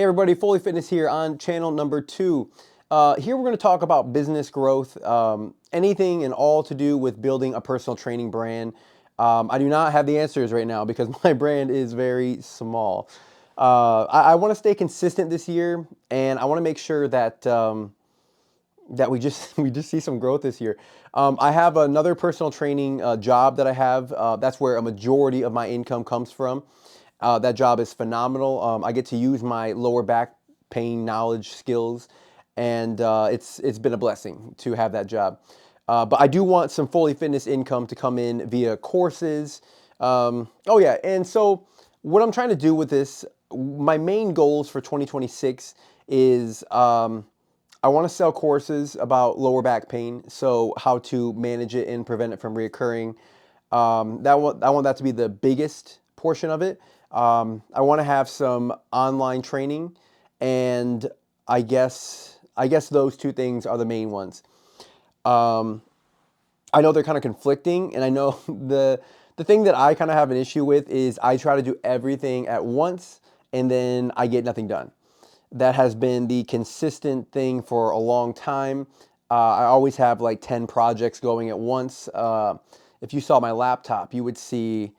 Hey everybody, Fully Fitness here on channel number 2. Here we're going to talk about business growth, anything and all to do with building a personal training brand. I do not have the answers right now because my brand is very small. I want to stay consistent this year, and I want to make sure that we just we just see some growth this year. I have another personal training job that I have. That's where a majority of my income comes from. That job is phenomenal. I get to use my lower back pain knowledge, skills, and it's been a blessing to have that job. But I do want some Fully Fitness income to come in via courses. Oh yeah, and so what I'm trying to do with this, my main goals for 2026 is I want to sell courses about lower back pain, so how to manage it and prevent it from reoccurring. I want that to be the biggest portion of it. I want to have some online training, and I guess those two things are the main ones. Um, I know they're kind of conflicting, and I know the thing that I kind of have an issue with is I try to do everything at once, and then I get nothing done. That has been the consistent thing for a long time. I always have like 10 projects going at once. If you saw my laptop, you would see,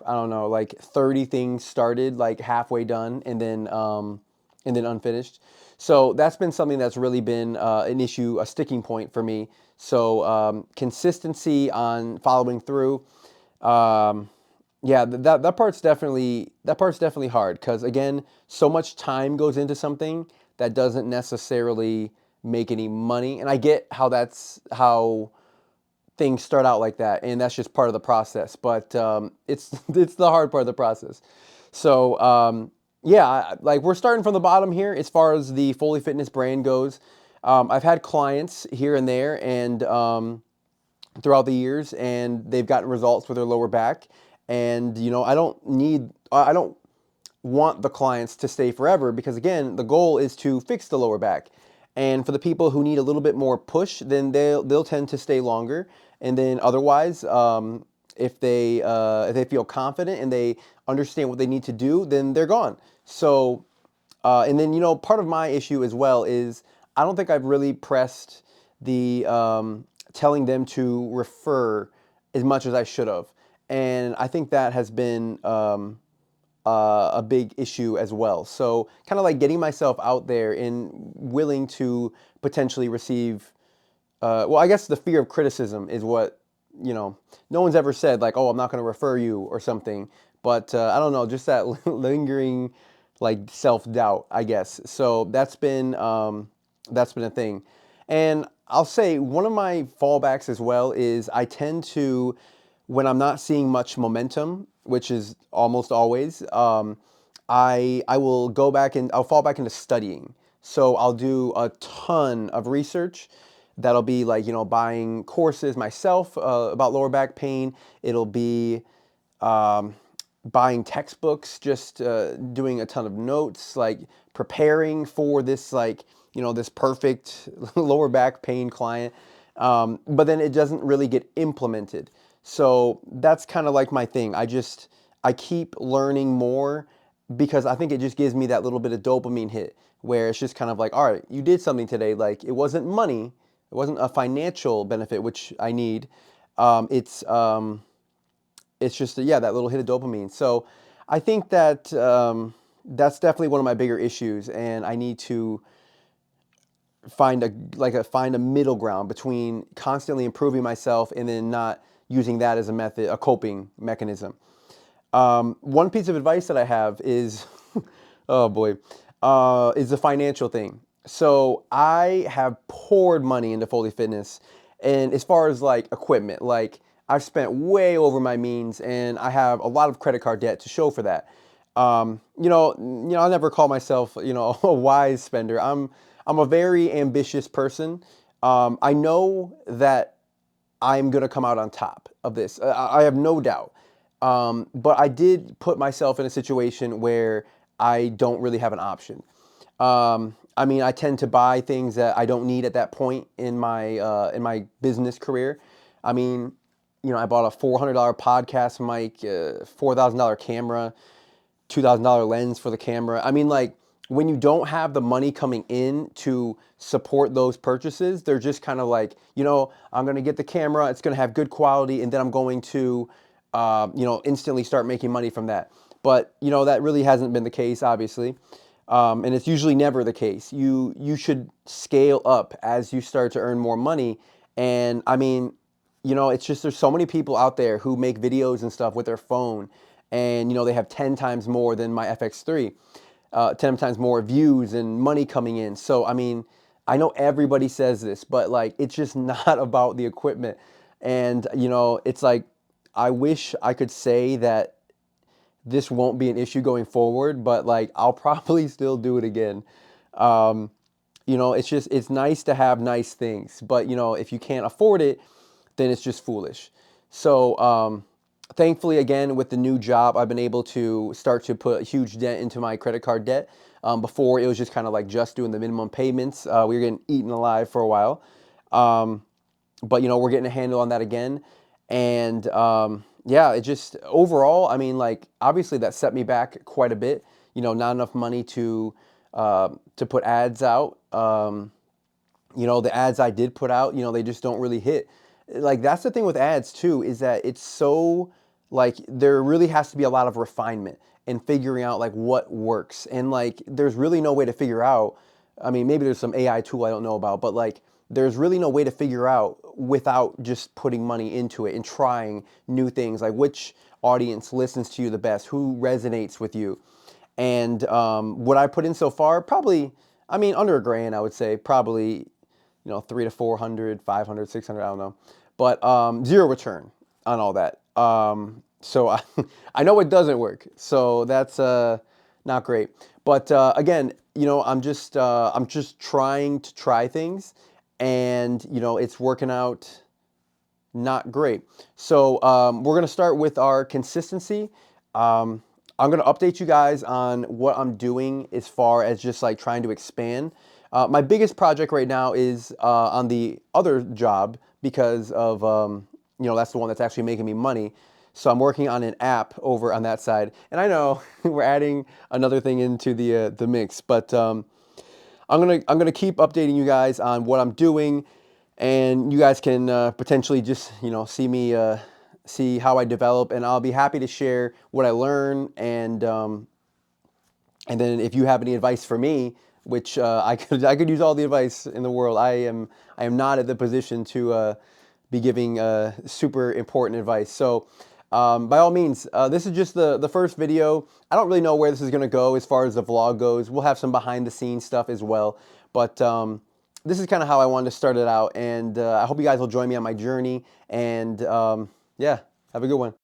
I don't know, like 30 things started, like halfway done, and then unfinished. So that's been something that's really been an issue, a sticking point for me. So consistency on following through. Um, yeah, that part's definitely hard because again, so much time goes into something that doesn't necessarily make any money, and I get how things start out like that, and that's just part of the process. But it's it's the hard part of the process. So yeah, like we're starting from the bottom here as far as the Fully Fitness brand goes. I've had clients here and there, and throughout the years, and they've gotten results with their lower back. And I don't want the clients to stay forever because again, the goal is to fix the lower back. And for the people who need a little bit more push, then they'll tend to stay longer. And then otherwise, if they feel confident and they understand what they need to do, then they're gone. So and then, part of my issue as well is I don't think I've really pressed the telling them to refer as much as I should have. And I think that has been a big issue as well. So, kind of like getting myself out there and willing to potentially receive, well, I guess the fear of criticism is what, no one's ever said, like, oh, I'm not going to refer you or something. But I don't know, just that lingering like self-doubt, I guess. So that's been a thing. And I'll say one of my fallbacks as well is I tend to, when I'm not seeing much momentum, which is almost always, I will go back and I'll fall back into studying. So I'll do a ton of research. That'll be like, buying courses myself about lower back pain. It'll be um, buying textbooks, just doing a ton of notes, like preparing for this, like, this perfect lower back pain client. But then it doesn't really get implemented. So that's kind of like my thing. I keep learning more because I think it just gives me that little bit of dopamine hit where it's just kind of like, all right, you did something today. Like it wasn't money, it wasn't a financial benefit, which I need. Um, it's um, it's just yeah, that little hit of dopamine. So I think that that's definitely one of my bigger issues, and I need to find a middle ground between constantly improving myself and then not using that as a method, a coping mechanism. One piece of advice that I have is, oh boy, is the financial thing. So I have poured money into Fully Fitness, and as far as like equipment, like I've spent way over my means, and I have a lot of credit card debt to show for that. I never call myself, a wise spender. I'm a very ambitious person. I know that I'm going to come out on top of this. I have no doubt. But I did put myself in a situation where I don't really have an option. I mean, I tend to buy things that I don't need at that point in my business career. I mean, I bought a $400 podcast mic, $4,000 camera, $2,000 lens for the camera. I mean, like when you don't have the money coming in to support those purchases, they're just kind of like, you know, I'm going to get the camera, it's going to have good quality, and then I'm going to, you know, instantly start making money from that. But, you know, that really hasn't been the case, obviously. And it's usually never the case. You should scale up as you start to earn more money. And I mean, you know, it's just there's so many people out there who make videos and stuff with their phone, and you know they have 10 times more than my FX3, 10 times more views and money coming in. So I mean, I know everybody says this, but like it's just not about the equipment. And you know, it's like I wish I could say that this won't be an issue going forward, but like I'll probably still do it again. Um, you know, it's just it's nice to have nice things, but you know, if you can't afford it, then it's just foolish. So thankfully, again, with the new job, I've been able to start to put a huge dent into my credit card debt. Before it was just kind of like just doing the minimum payments. We were getting eaten alive for a while. But you know, we're getting a handle on that again. And yeah, it just overall, I mean, like obviously that set me back quite a bit. You know, not enough money to put ads out. You know, the ads I did put out, you know, they just don't really hit. Like that's the thing with ads too, is that it's so like there really has to be a lot of refinement in figuring out like what works. And like there's really no way to figure out. I mean, maybe there's some AI tool I don't know about, but like there's really no way to figure out without just putting money into it and trying new things, like which audience listens to you the best, who resonates with you. And what I put in so far, probably, I mean, under a grand, I would say, probably, you know, 300 to 400, 500, 600, I don't know. But zero return on all that. So I know it doesn't work. So that's not great. But again, you know, I'm just trying to try things, and you know, it's working out not great. So we're going to start with our consistency. I'm going to update you guys on what I'm doing as far as just like trying to expand. My biggest project right now is on the other job because of, you know, that's the one that's actually making me money. So I'm working on an app over on that side. And I know we're adding another thing into the mix, but I'm gonna keep updating you guys on what I'm doing, and you guys can potentially just see me see how I develop, and I'll be happy to share what I learn, and then if you have any advice for me, which I could use all the advice in the world. I am not at the position to be giving super important advice. So by all means, this is just the first video. I don't really know where this is going to go as far as the vlog goes. We'll have some behind the scenes stuff as well. But this is kind of how I wanted to start it out. And I hope you guys will join me on my journey. And yeah, have a good one.